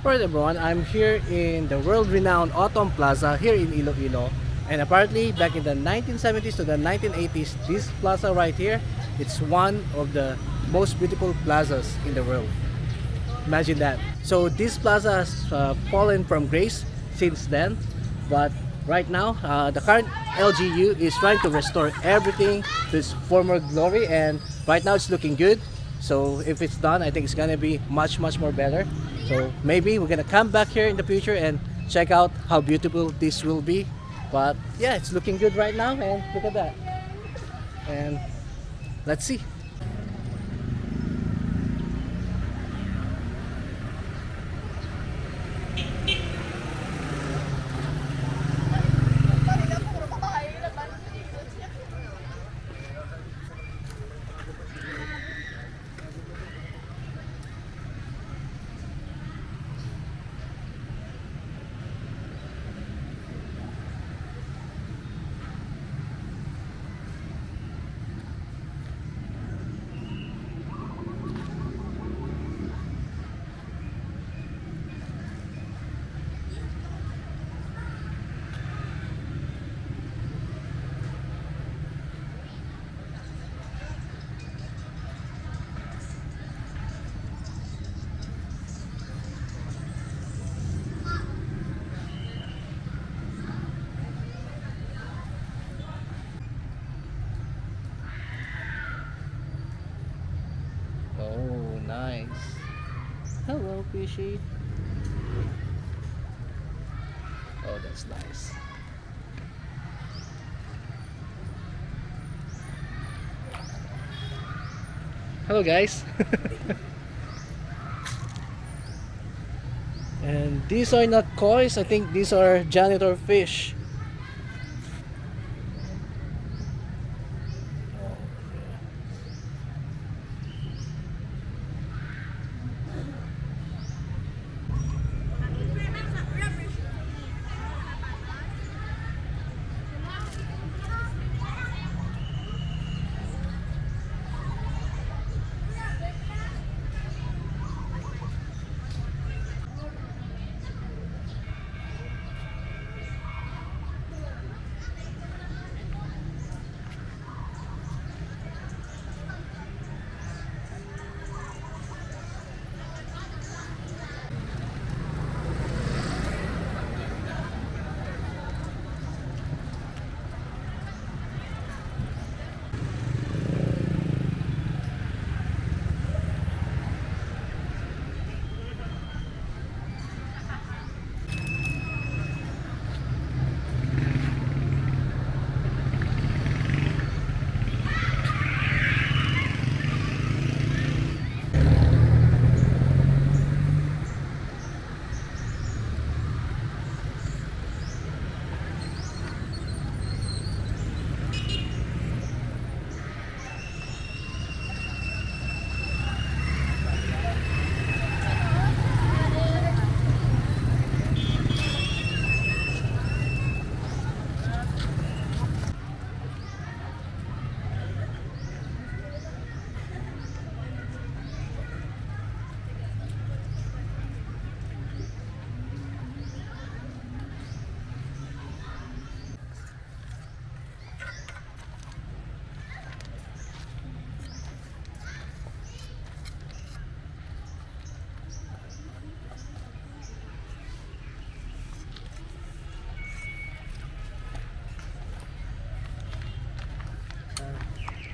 Alright everyone, I'm here in the world-renowned Oton Plaza here in Iloilo. And apparently back in the 1970s to the 1980s, this plaza right here, it's one of the most beautiful plazas in the world. Imagine that. So this plaza has fallen from grace since then, but right now the current LGU is trying to restore everything to its former glory, and right now it's looking good. So if it's done, I think it's gonna be much more better. So maybe we're gonna come back here in the future and check out how beautiful this will be. But yeah, it's looking good right now, and look at that. And let's see. Oh, nice. Hello, fishy. Oh, that's nice. Hello, guys. And these are not koi's. I think these are janitor fish.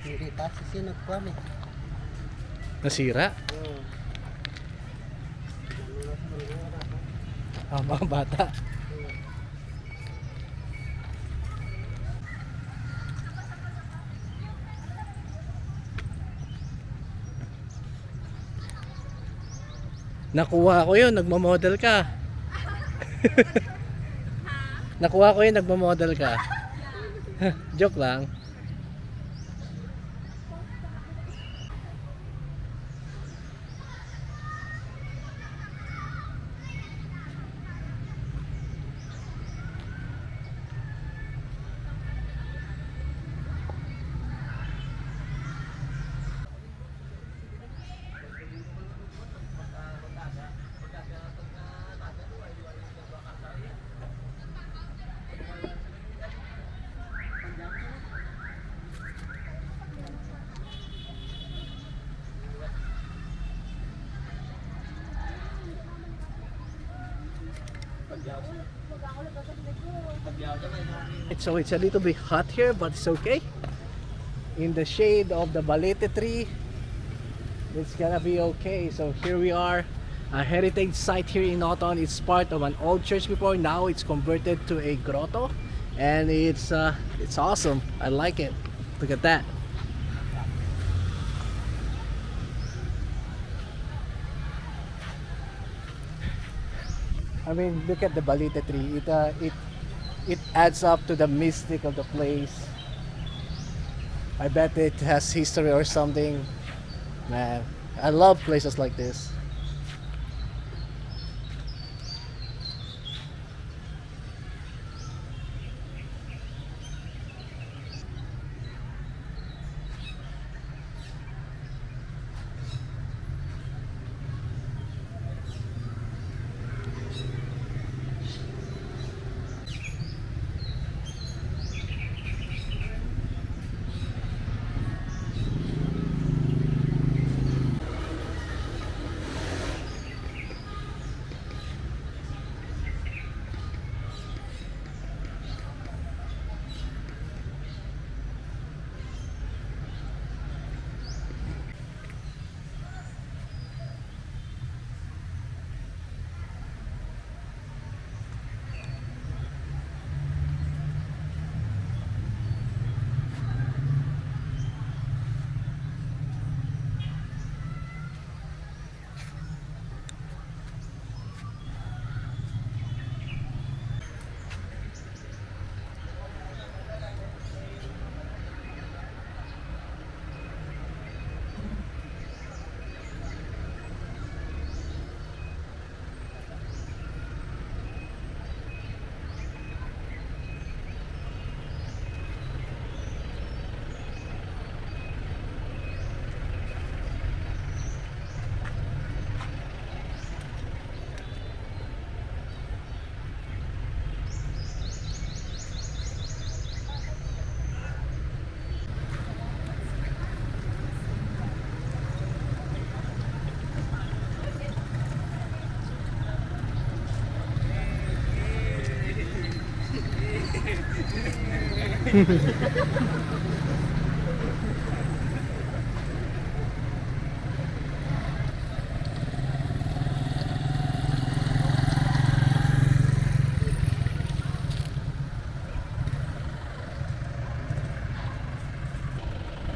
Hindi tayo scenic kami. Nasira? Oo. Mga bata. Nakuha ko yun, nagmamodel ka. Nakuha ko yun, nagmamodel ka. Joke lang. So it's a little bit hot here, but it's okay. In the shade of the balete tree, it's gonna be okay. So here we are, a heritage site here in Oton. It's part of an old church before. Now it's converted to a grotto, and it's awesome. I like it. Look at that. I mean, look at the balete tree. It adds up to the mystic of the place. I bet it has history or something. Man, I love places like this.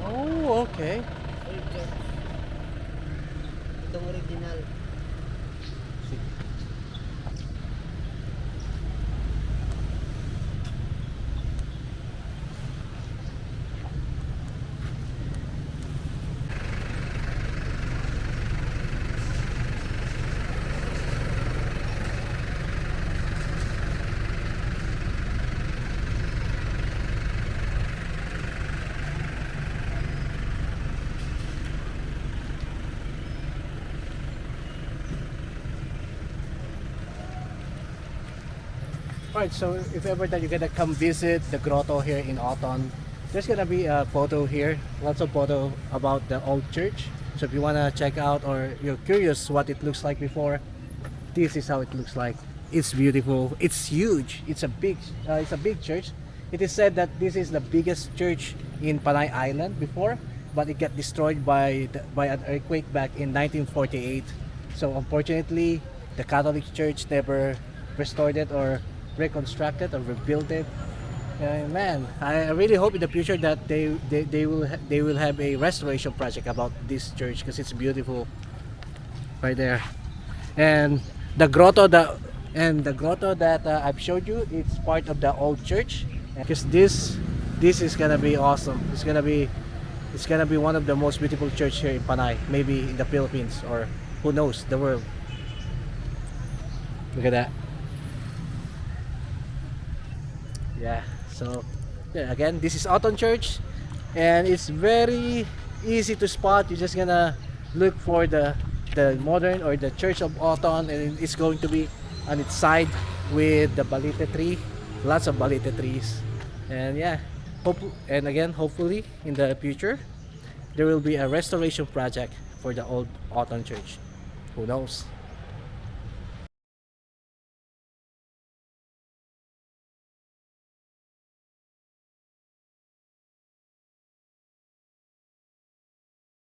Oh, okay. Itong original. Alright, so if ever that you're gonna come visit the grotto here in Oton, there's gonna be a photo here, lots of photo about the old church. So if you wanna check out or you're curious what it looks like before, this is how it looks like. It's beautiful. It's huge. It's a big church. It is said that this is the biggest church in Panay Island before, but it got destroyed by an earthquake back in 1948. So unfortunately, the Catholic Church never restored it or reconstructed or rebuilt it. Man, I really hope in the future that they will have a restoration project about this church because it's beautiful right there. And the grotto that I've showed you, it's part of the old church because this is gonna be awesome. It's gonna be one of the most beautiful church here in Panay, maybe in the Philippines or who knows, the world. Look at that. Yeah, so yeah, again, this is Oton Church and it's very easy to spot. You're just gonna look for the modern or the Church of Oton, and it's going to be on its side with the balete tree, lots of balete trees. And yeah, hopefully in the future there will be a restoration project for the old Oton Church. Who knows?